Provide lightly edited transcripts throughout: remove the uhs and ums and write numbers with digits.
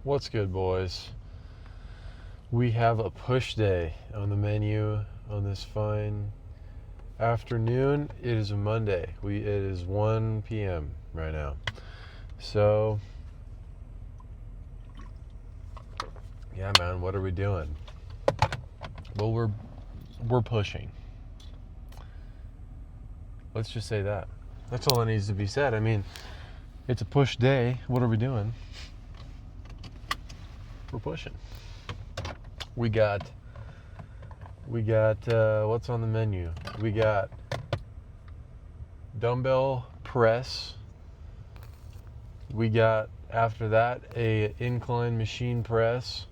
What's good, boys? We have a push day on the menu on this fine afternoon. It is a Monday. It is 1 p.m. right now. So, yeah, man, what are we doing? Well, we're pushing. Let's just say that. That's all that needs to be said. I mean, it's a push day. What are we doing? We're pushing. We got what's on the menu? We got dumbbell press. We got, after that, a incline machine press,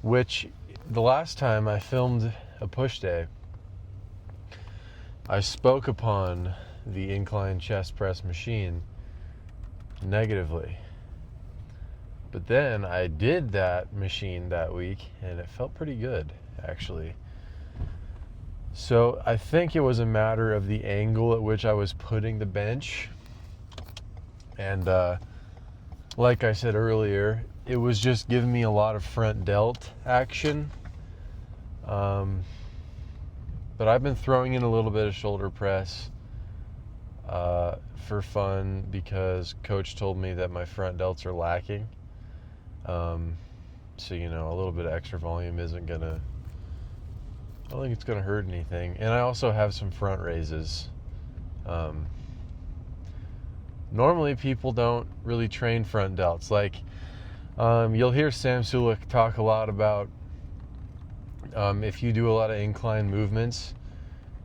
which the last time I filmed a push day, I spoke upon the incline chest press machine negatively. But then I did that machine that week, and it felt pretty good, actually. So I think it was a matter of the angle at which I was putting the bench. And like I said earlier, it was just giving me a lot of front delt action. But I've been throwing in a little bit of shoulder press for fun because coach told me that my front delts are lacking. So, a little bit of extra volume I don't think it's gonna hurt anything. And I also have some front raises. Normally people don't really train front delts. Like, you'll hear Sam Sulek talk a lot about if you do a lot of incline movements,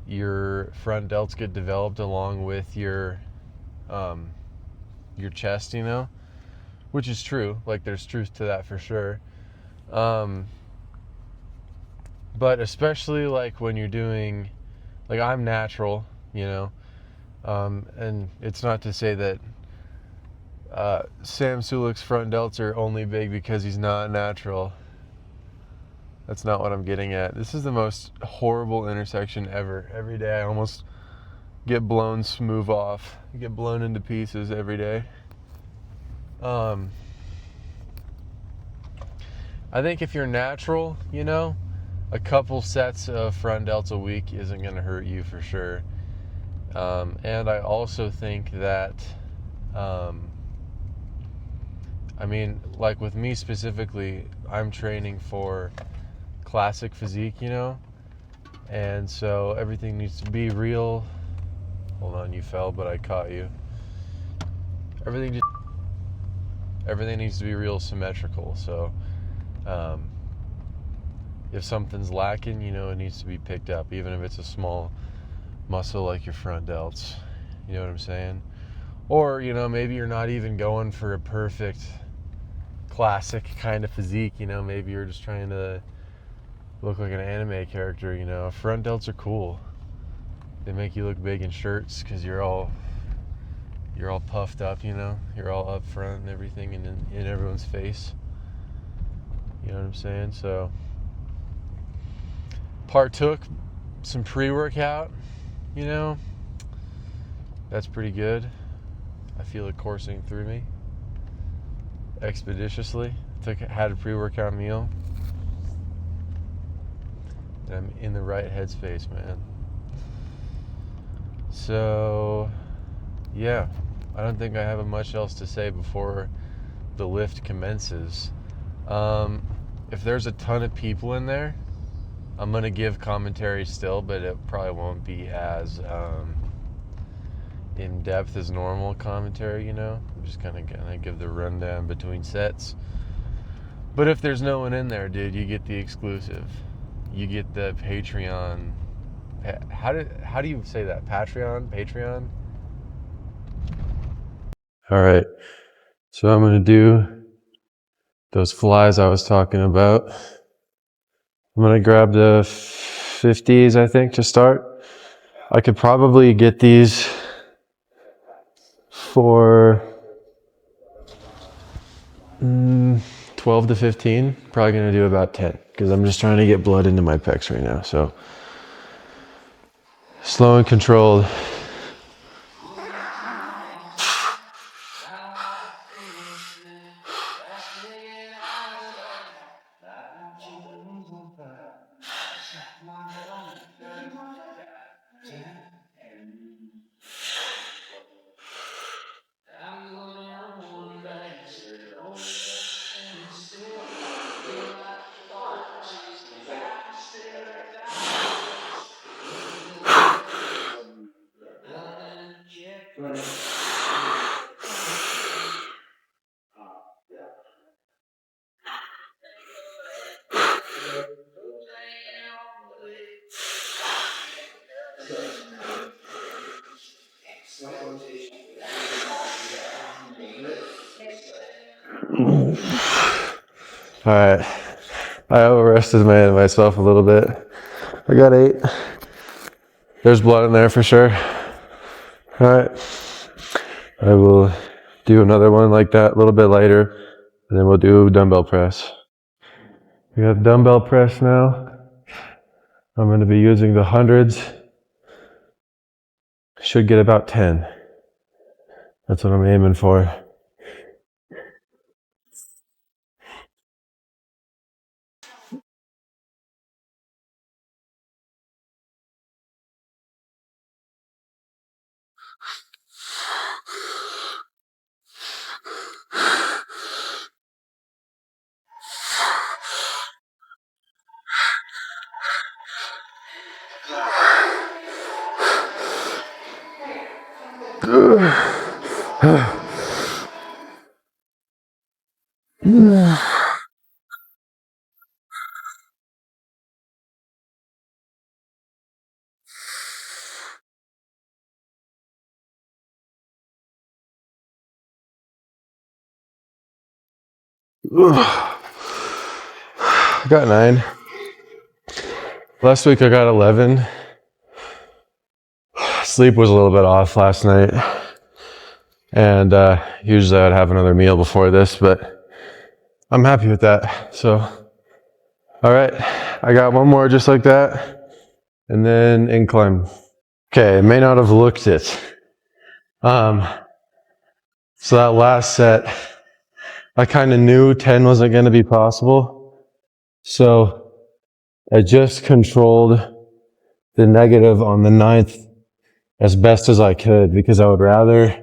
your front delts get developed along with your chest, which is true. Like, there's truth to that for sure. But especially like when you're doing, like, I'm natural, and it's not to say that Sam Sulek's front delts are only big because he's not natural. That's not what I'm getting at. This is the most horrible intersection ever. Every day I almost get blown smooth off. I get blown into pieces every day. I think if you're natural, a couple sets of front delts a week isn't going to hurt you for sure. And I also think that, like with me specifically, I'm training for classic physique, and so everything needs to be real. Hold on, you fell, but I caught you. Everything needs to be real symmetrical. So, if something's lacking, it needs to be picked up, even if it's a small muscle like your front delts. You know what I'm saying? Or, maybe you're not even going for a perfect classic kind of physique. Maybe you're just trying to look like an anime character. Front delts are cool. They make you look big in shirts because you're all puffed up. You're all up front and everything, and in everyone's face. You know what I'm saying? So, partook some pre-workout. That's pretty good. I feel it coursing through me expeditiously. Had a pre-workout meal. I'm in the right headspace, man. So, yeah, I don't think I have much else to say before the lift commences. If there's a ton of people in there, I'm going to give commentary still, but it probably won't be as in-depth as normal commentary, I'm just kind of going to give the rundown between sets. But if there's no one in there, dude, you get the exclusive. You get the Patreon. How do you say that? Patreon? All right. So I'm going to do those flies I was talking about. I'm going to grab the 50s, I think, to start. I could probably get these for 12 to 15. Probably going to do about 10 because I'm just trying to get blood into my pecs right now. So, slow and controlled. All right, I overrested myself a little bit. I got 8. There's blood in there for sure. All right, I will do another one like that, a little bit lighter, and then we'll do dumbbell press. We got dumbbell press now. I'm going to be using the hundreds. Should get about 10. That's what I'm aiming for. I got 9. Last week I got 11. Sleep was a little bit off last night. And usually I'd have another meal before this, but I'm happy with that. So, all right, I got one more just like that. And then incline. Okay, I may not have looked it. So that last set, I kind of knew 10 wasn't going to be possible. So I just controlled the negative on the 9th as best as I could, because I would rather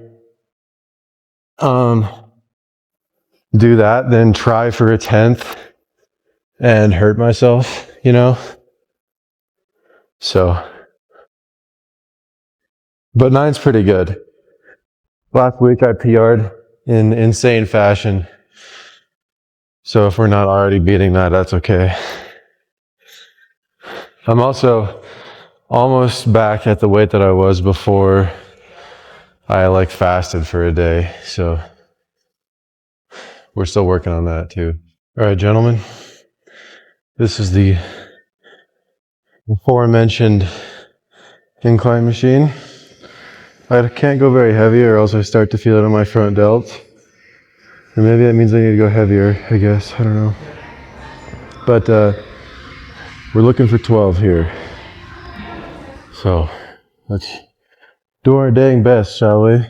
do that than try for a 10th and hurt myself, you know? So, but 9's pretty good. Last week I PR'd in insane fashion. So if we're not already beating that, that's okay. I'm also almost back at the weight that I was before I fasted for a day. So we're still working on that too. All right, gentlemen, this is the aforementioned incline machine. I can't go very heavy or else I start to feel it on my front delts. Or maybe that means I need to go heavier, I guess. I don't know. But we're looking for 12 here. So let's do our dang best, shall we?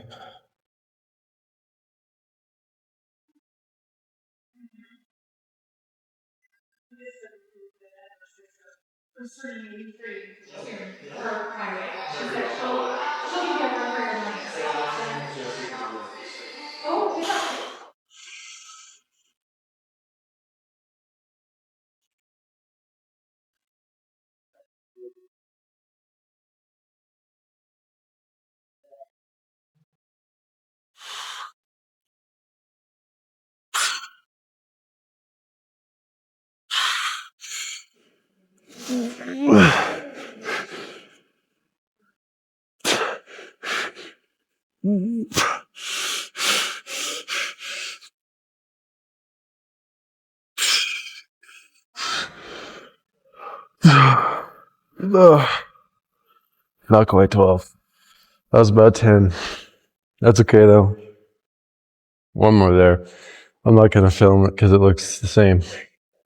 Not quite 12. That was about 10. That's okay though. One more there. I'm not going to film it because it looks the same.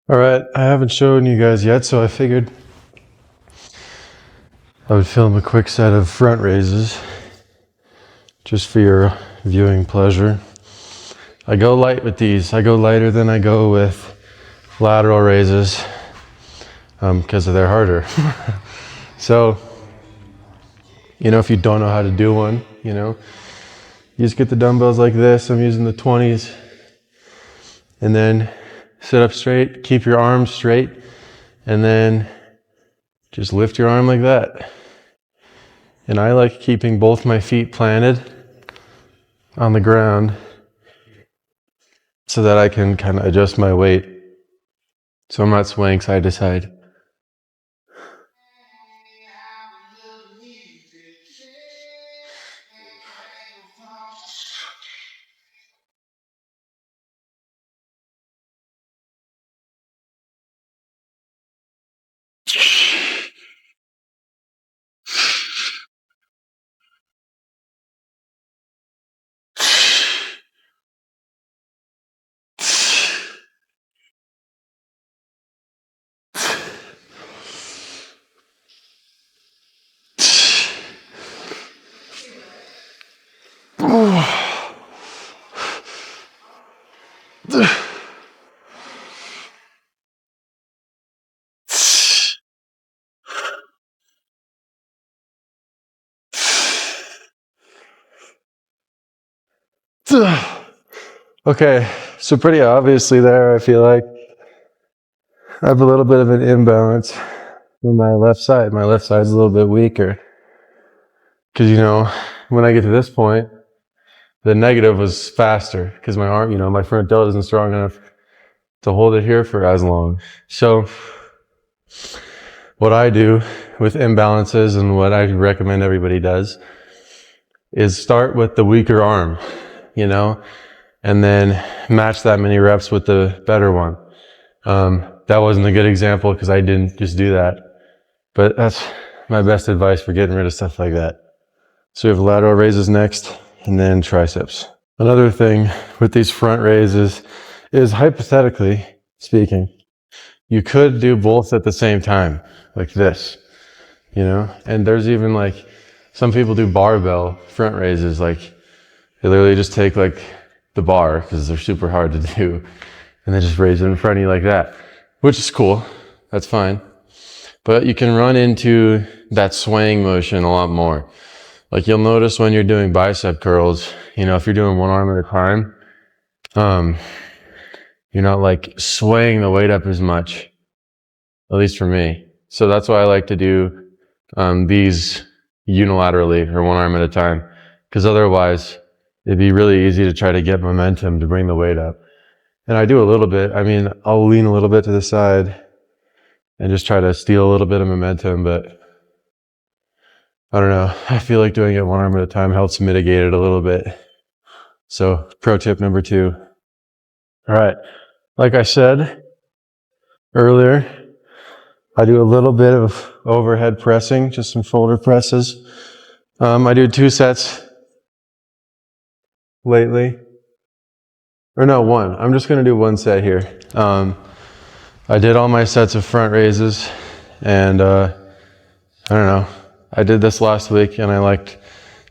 All right, I haven't shown you guys yet, so I figured I would film a quick set of front raises just for your viewing pleasure. I go light with these. I go lighter than I go with lateral raises because they're harder. So, if you don't know how to do one, you just get the dumbbells like this. I'm using the 20s. And then sit up straight, keep your arms straight, and then just lift your arm like that. And I like keeping both my feet planted on the ground so that I can kind of adjust my weight so I'm not swaying side to side. Okay, so pretty obviously there, I feel like I have a little bit of an imbalance with my left side. My left side's a little bit weaker. Because, you know, when I get to this point, the negative was faster because my arm, you know, my front delt isn't strong enough to hold it here for as long. So what I do with imbalances and what I recommend everybody does is start with the weaker arm, you know, and then match that many reps with the better one. That wasn't a good example because I didn't just do that, but that's my best advice for getting rid of stuff like that. So we have lateral raises next and then triceps. Another thing with these front raises is hypothetically speaking, you could do both at the same time, like this, you know? And there's even like, some people do barbell front raises, like they literally just take like the bar, because they're super hard to do, and they just raise it in front of you like that, which is cool, that's fine. But you can run into that swaying motion a lot more. Like you'll notice when you're doing bicep curls, you know, if you're doing one arm at a time, you're not like swaying the weight up as much, at least for me. So that's why I like to do these unilaterally or one arm at a time, because otherwise it'd be really easy to try to get momentum to bring the weight up. And I do a little bit. I mean, I'll lean a little bit to the side and just try to steal a little bit of momentum, but I don't know. I feel like doing it one arm at a time helps mitigate it a little bit. So pro tip number 2. All right. Like I said earlier, I do a little bit of overhead pressing, just some shoulder presses. I do 2 sets lately. Or no, 1. I'm just going to do 1 set here. I did all my sets of front raises, and I don't know. I did this last week, and I liked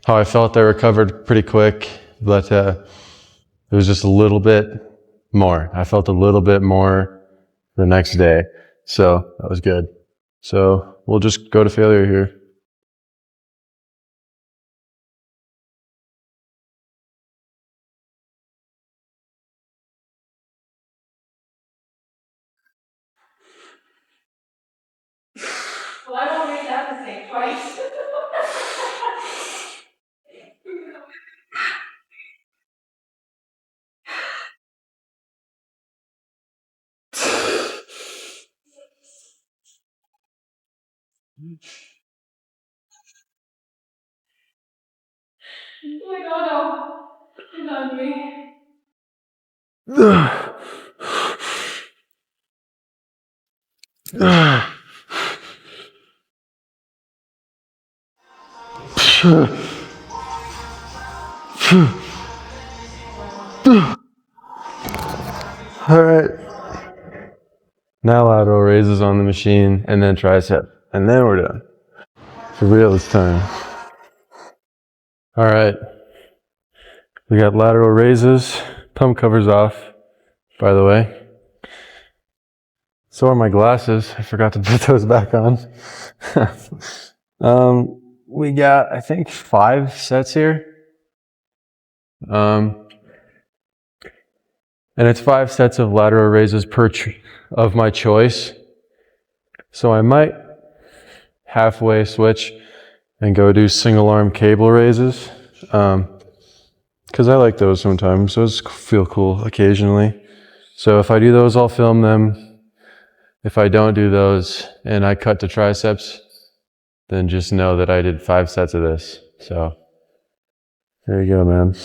how I felt. I recovered pretty quick, but it was just a little bit more. I felt a little bit more the next day, so that was good. So we'll just go to failure here. Well, I won't make that mistake twice. Like, oh no, it's on me. All right. Now lateral raises on the machine, and then tricep, and then we're done. For real this time. All right. We got lateral raises. Pump covers off, by the way. So are my glasses. I forgot to put those back on. We got, I think, 5 sets here. And it's 5 sets of lateral raises per of my choice. So I might halfway switch and go do single arm cable raises. Because I like those sometimes. Those feel cool occasionally. So if I do those, I'll film them. If I don't do those and I cut to triceps, then just know that I did 5 sets of this. So there you go, man.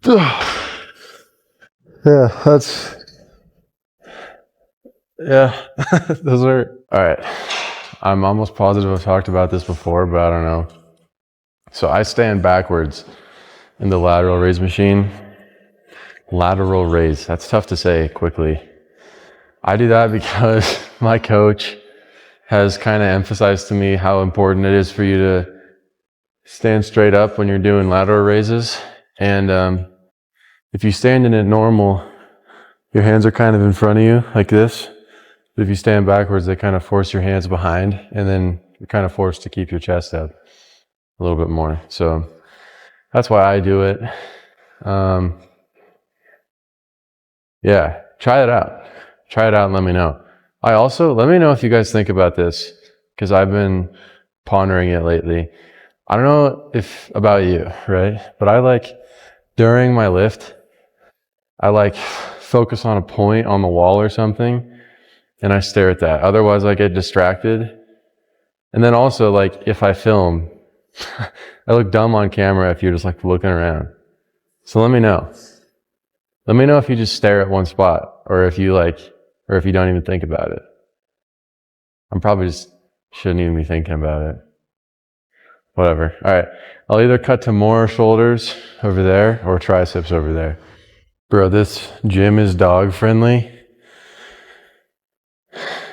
Yeah, yeah, those are, all right. I'm almost positive I've talked about this before, but I don't know. So I stand backwards in the lateral raise machine. Lateral raise, that's tough to say quickly. I do that because my coach has kind of emphasized to me how important it is for you to stand straight up when you're doing lateral raises. And if you stand in it normal, your hands are kind of in front of you like this. But if you stand backwards, they kind of force your hands behind, and then you're kind of forced to keep your chest up a little bit more. So that's why I do it. Yeah, try it out. Try it out and let me know. Let me know if you guys think about this, because I've been pondering it lately. I don't know if about you, right? But during my lift, I focus on a point on the wall or something, and I stare at that. Otherwise, I get distracted. And then also, if I film, I look dumb on camera if you're just looking around. So let me know. Let me know if you just stare at one spot, or if you don't even think about it. I'm probably just shouldn't even be thinking about it. Whatever. All right. I'll either cut to more shoulders over there or triceps over there. Bro, this gym is dog friendly.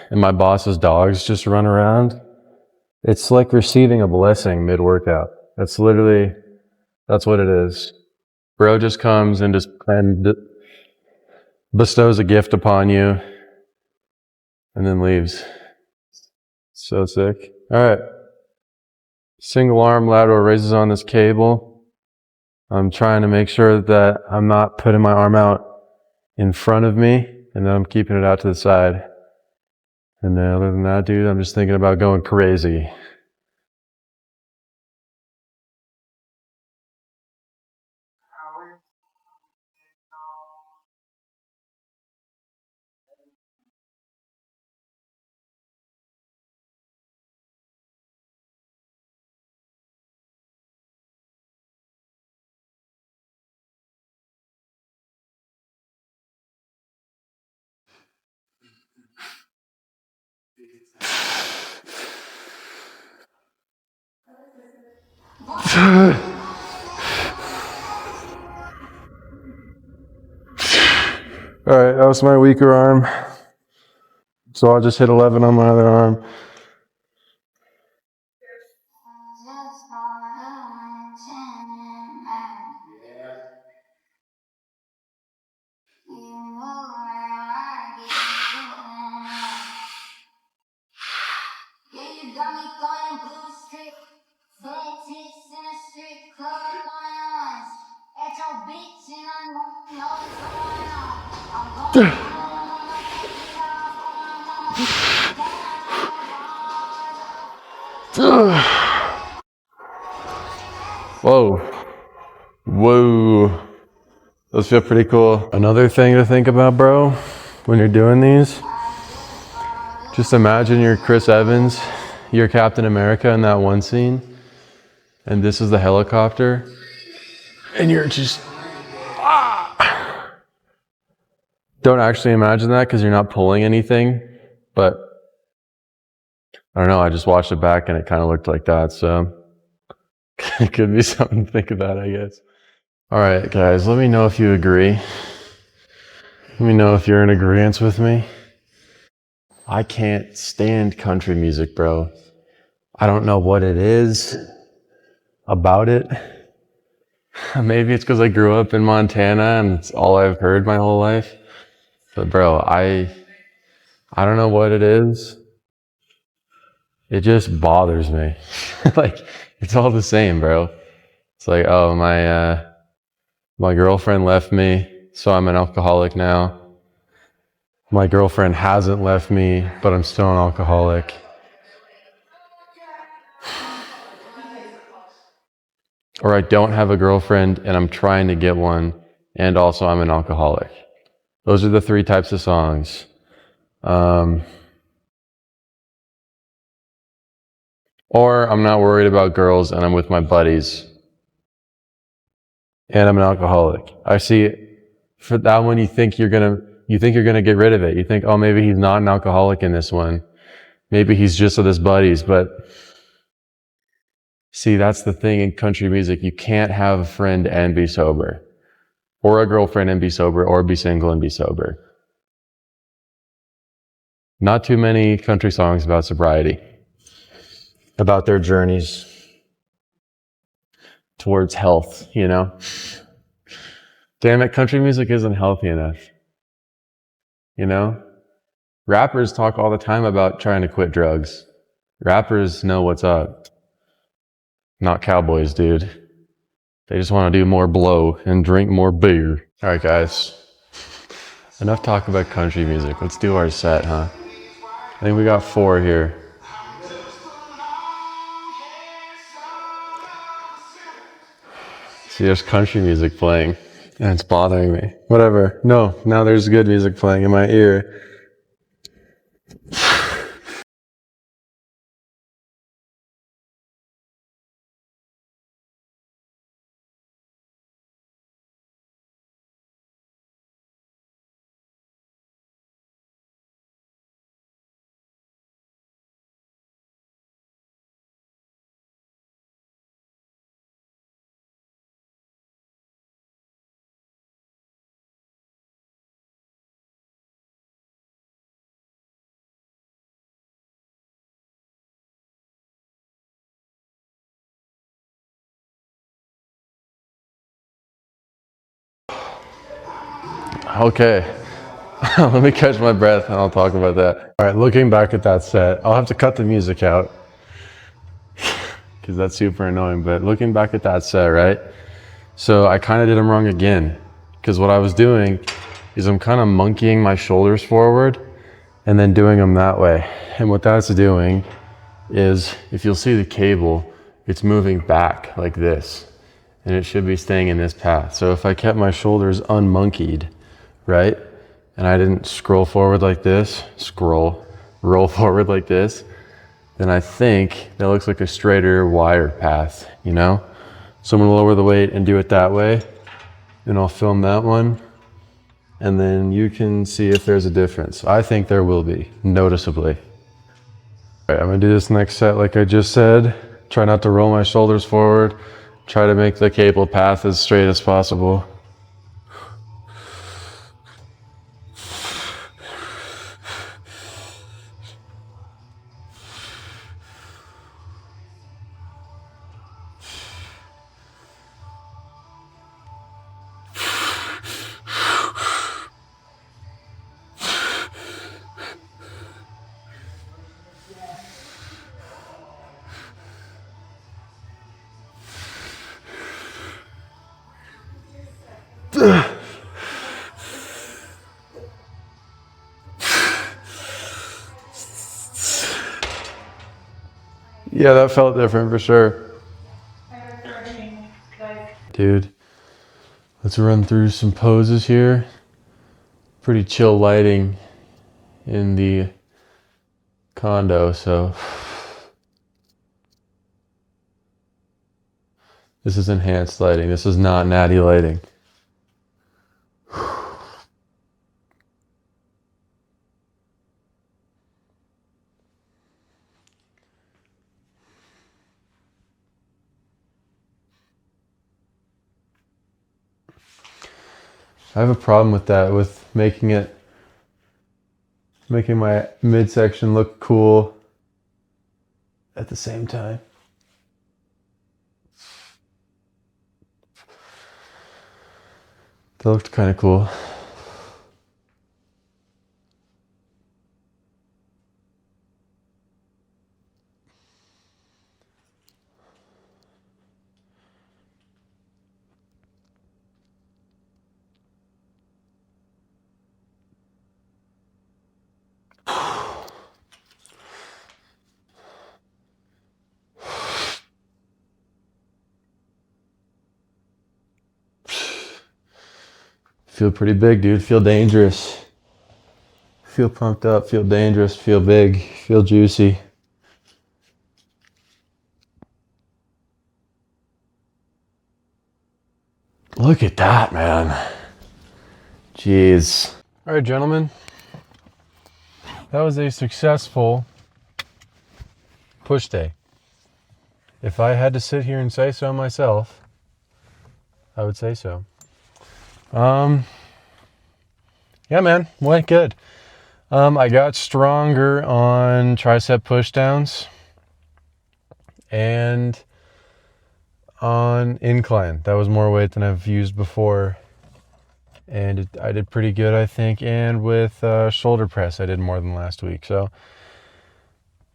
And my boss's dogs just run around. It's like receiving a blessing mid-workout. That's what it is. Bro just comes and bestows a gift upon you and then leaves. So sick. All right. Single arm lateral raises on this cable. I'm trying to make sure that I'm not putting my arm out in front of me, and then I'm keeping it out to the side. And then other than that, dude, I'm just thinking about going crazy. All right, that was my weaker arm. So I'll just hit 11 on my other arm. Whoa. Whoa. Those feel pretty cool. Another thing to think about, bro, when you're doing these, just imagine you're Chris Evans, you're Captain America in that one scene, and this is the helicopter, and you're just, Don't actually imagine that because you're not pulling anything, but I don't know, I just watched it back and it kind of looked like that, so it could be something to think about, I guess. All right, guys, let me know if you agree. Let me know if you're in agreement with me. I can't stand country music, bro. I don't know what it is about it. Maybe it's because I grew up in Montana and it's all I've heard my whole life. But bro, I don't know what it is. It just bothers me. It's all the same, bro. It's like, oh, my girlfriend left me, so I'm an alcoholic now. My girlfriend hasn't left me, but I'm still an alcoholic. Or I don't have a girlfriend and I'm trying to get one, and also I'm an alcoholic. Those are the 3 types of songs. Or I'm not worried about girls and I'm with my buddies and I'm an alcoholic. I see for that one, you think you're gonna get rid of it. You think, oh, maybe he's not an alcoholic in this one. Maybe he's just with his buddies. But see, that's the thing in country music. You can't have a friend and be sober, or a girlfriend and be sober, or be single and be sober. Not too many country songs about sobriety, about their journeys towards health, you know? Damn it, country music isn't healthy enough. You know? Rappers talk all the time about trying to quit drugs. Rappers know what's up. Not cowboys, dude. They just want to do more blow and drink more beer. All right, guys. Enough talk about country music. Let's do our set, huh? I think we got 4 here. See, there's country music playing, and it's bothering me. Whatever. No, now there's good music playing in my ear. Okay, let me catch my breath and I'll talk about that. All right, looking back at that set, I'll have to cut the music out because that's super annoying, but looking back at that set, right? So I kind of did them wrong again because what I was doing is I'm kind of monkeying my shoulders forward and then doing them that way. And what that's doing is, if you'll see the cable, it's moving back like this and it should be staying in this path. So if I kept my shoulders unmonkeyed, right? And I didn't roll forward like this, roll forward like this, then I think that looks like a straighter wire path, you know? So I'm gonna lower the weight and do it that way. And I'll film that one. And then you can see if there's a difference. I think there will be, noticeably. All right, I'm gonna do this next set like I just said. Try not to roll my shoulders forward. Try to make the cable path as straight as possible. Yeah, that felt different for sure. Dude, let's run through some poses here. Pretty chill lighting in the condo, so this is enhanced lighting. This is not natty lighting. I have a problem with that, with making my midsection look cool at the same time. That looked kind of cool. Feel pretty big, dude. Feel dangerous. Feel pumped up, feel dangerous, feel big, feel juicy. Look at that, man. Jeez. All right, gentlemen. That was a successful push day. If I had to sit here and say so myself, I would say so. Yeah, man, went good. I got stronger on tricep pushdowns and on incline. That was more weight than I've used before. And I did pretty good, I think. And with shoulder press, I did more than last week. So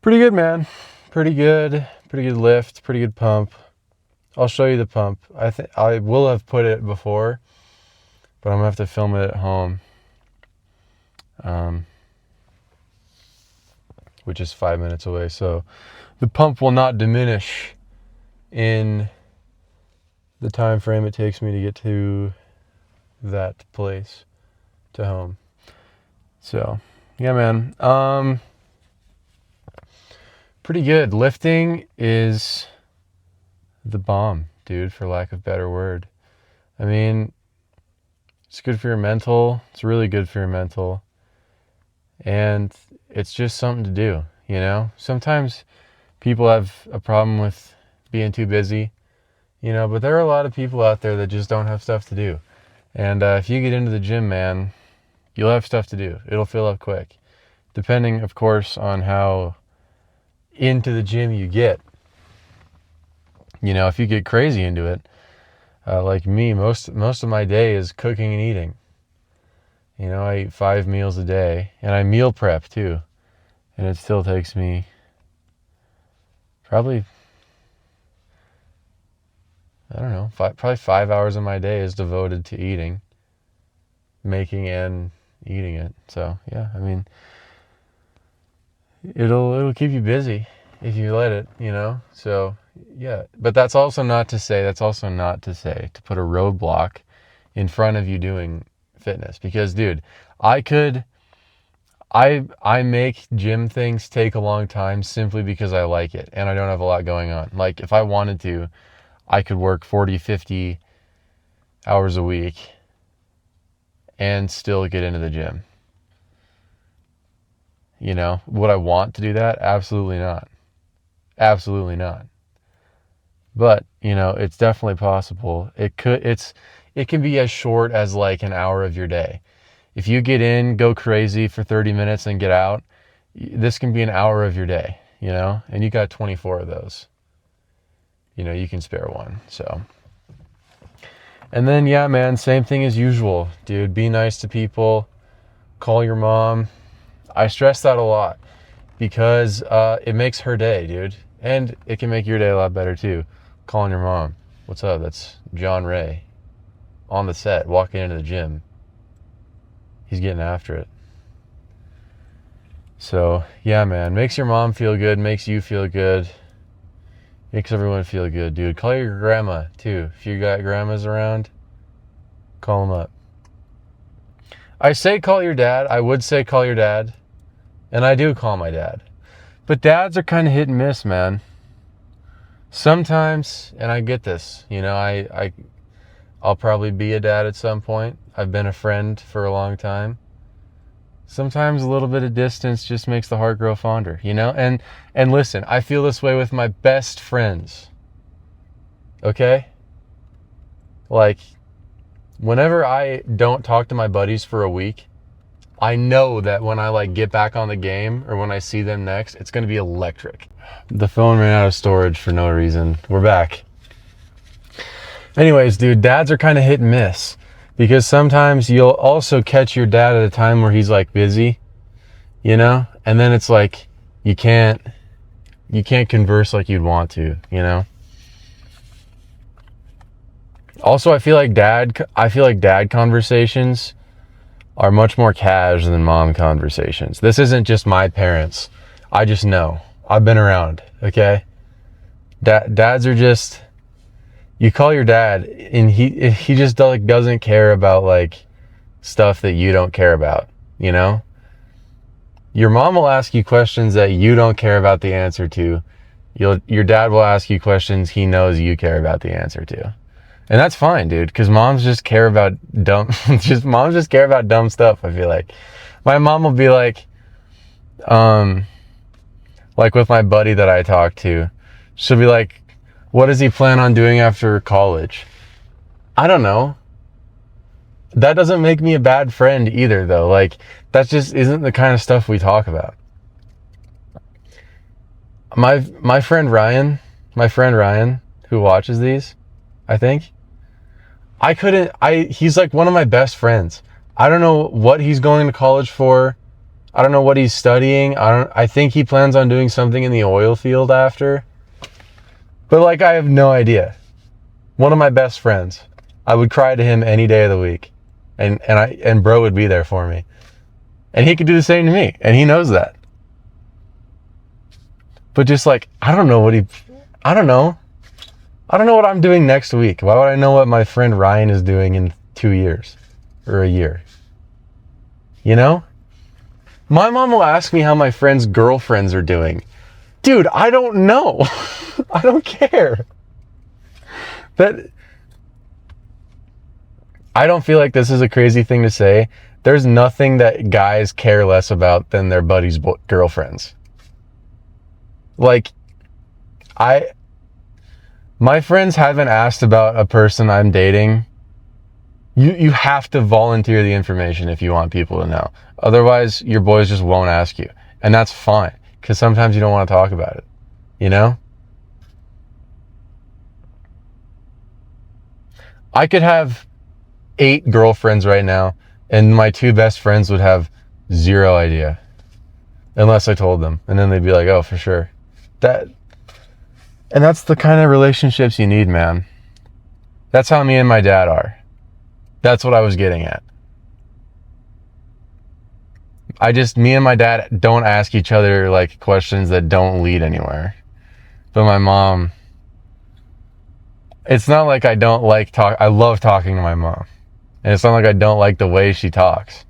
pretty good, man. Pretty good lift, pretty good pump. I'll show you the pump. I think I will have put it before, but I'm gonna have to film it at home. Which is 5 minutes away. So the pump will not diminish in the time frame it takes me to get to that place, to home. So yeah, man. Pretty good. Lifting is the bomb, dude, for lack of a better word. I mean, it's good for your mental. It's really good for your mental. And it's just something to do, you know? Sometimes people have a problem with being too busy, you know, but there are a lot of people out there that just don't have stuff to do. And if you get into the gym, man, you'll have stuff to do. It'll fill up quick. Depending, of course, on how into the gym you get. You know, if you get crazy into it, like me, most of my day is cooking and eating. You know, I eat 5 meals a day, and I meal prep too. And it still takes me probably, I don't know, probably 5 hours of my day is devoted to eating, making and eating it. So yeah, I mean, it'll keep you busy if you let it, you know. So yeah, but that's also not to say to put a roadblock in front of you doing fitness, because dude, I make gym things take a long time simply because I like it and I don't have a lot going on. Like if I wanted to, I could work 40-50 hours a week and still get into the gym. You know, would I want to do that? Absolutely not. Absolutely not. But, you know, it's definitely possible. It can be as short as like an hour of your day. If you get in, go crazy for 30 minutes and get out, this can be an hour of your day, you know, and you got 24 of those. You know, you can spare one. So, and then, yeah, man, same thing as usual, dude. Be nice to people. Call your mom. I stress that a lot because it makes her day, dude. And it can make your day a lot better too. Calling your mom. What's up? That's John Ray on the set, walking into the gym. He's getting after it. So, yeah, man. Makes your mom feel good. Makes you feel good. Makes everyone feel good, dude. Call your grandma, too. If you got grandmas around, call them up. I say call your dad. I would say call your dad. And I do call my dad. But dads are kind of hit and miss, man. Sometimes, and I get this, you know, I'll probably be a dad at some point. I've been a friend for a long time. Sometimes a little bit of distance just makes the heart grow fonder, you know? And listen, I feel this way with my best friends. Okay? Like, whenever I don't talk to my buddies for a week, I know that when I like get back on the game or when I see them next, it's going to be electric. The phone ran out of storage for no reason. We're back. Anyways, dude, dads are kind of hit and miss because sometimes you'll also catch your dad at a time where he's like busy, you know? And then it's like you can't converse like you'd want to, you know? Also, I feel like dad conversations are much more cash than mom conversations. This isn't just my parents. I just know. I've been around, okay? Dads are just, you call your dad and he just like doesn't care about like stuff that you don't care about, you know? Your mom will ask you questions that you don't care about the answer to. Your dad will ask you questions he knows you care about the answer to. And that's fine, dude, because moms just care about moms just care about dumb stuff, I feel like. My mom will be like with my buddy that I talk to, she'll be like, what does he plan on doing after college? I don't know. That doesn't make me a bad friend either, though. Like, that just isn't the kind of stuff we talk about. My friend Ryan, who watches these, I think, he's like one of my best friends. I don't know what he's going to college for. I don't know what he's studying. I think he plans on doing something in the oil field after. But like, I have no idea. One of my best friends. I would cry to him any day of the week. And bro would be there for me. And he could do the same to me. And he knows that. But just like, I don't know what I'm doing next week. Why would I know what my friend Ryan is doing in 2 years or a year? You know? My mom will ask me how my friends' girlfriends are doing. Dude, I don't know. I don't care. I don't feel like this is a crazy thing to say. There's nothing that guys care less about than their buddies' girlfriends. Like, my friends haven't asked about a person I'm dating. You have to volunteer the information if you want people to know. Otherwise, your boys just won't ask you. And that's fine, because sometimes you don't want to talk about it. You know? I could have 8 girlfriends right now, and my 2 best friends would have 0 idea. Unless I told them. And then they'd be like, oh, for sure. And that's the kind of relationships you need, man. That's how me and my dad are. That's what I was getting at. Me and my dad don't ask each other like questions that don't lead anywhere. But my mom, it's not like I don't like I love talking to my mom. And it's not like I don't like the way she talks.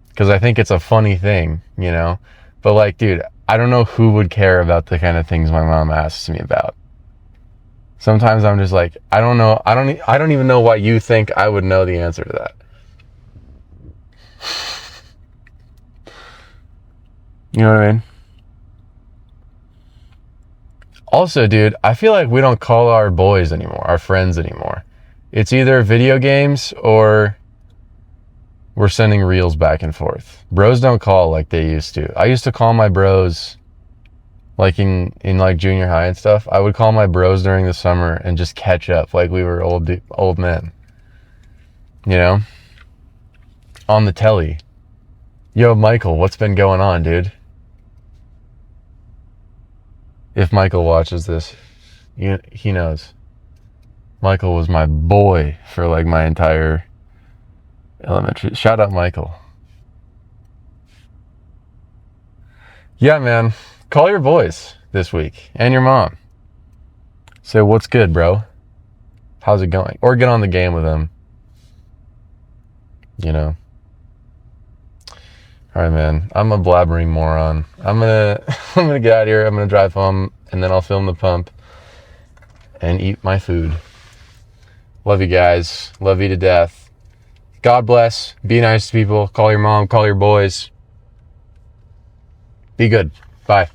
Because I think it's a funny thing, you know? But like, dude, I don't know who would care about the kind of things my mom asks me about. Sometimes I'm just like, I don't know. I don't even know why you think I would know the answer to that. You know what I mean? Also, dude, I feel like we don't call our boys anymore, our friends anymore. It's either video games or we're sending reels back and forth. Bros don't call like they used to. I used to call my bros like in like junior high and stuff. I would call my bros during the summer and just catch up like we were old men. You know? On the telly. Yo, Michael, what's been going on, dude? If Michael watches this, he knows. Michael was my boy for like my entire elementary. Shout out, Michael. Yeah, man. Call your boys this week and your mom. Say, what's good, bro? How's it going? Or get on the game with them. You know? All right, man. I'm a blabbering moron. I'm gonna get out of here. I'm gonna drive home, and then I'll film the pump and eat my food. Love you guys. Love you to death. God bless. Be nice to people. Call your mom. Call your boys. Be good. Bye.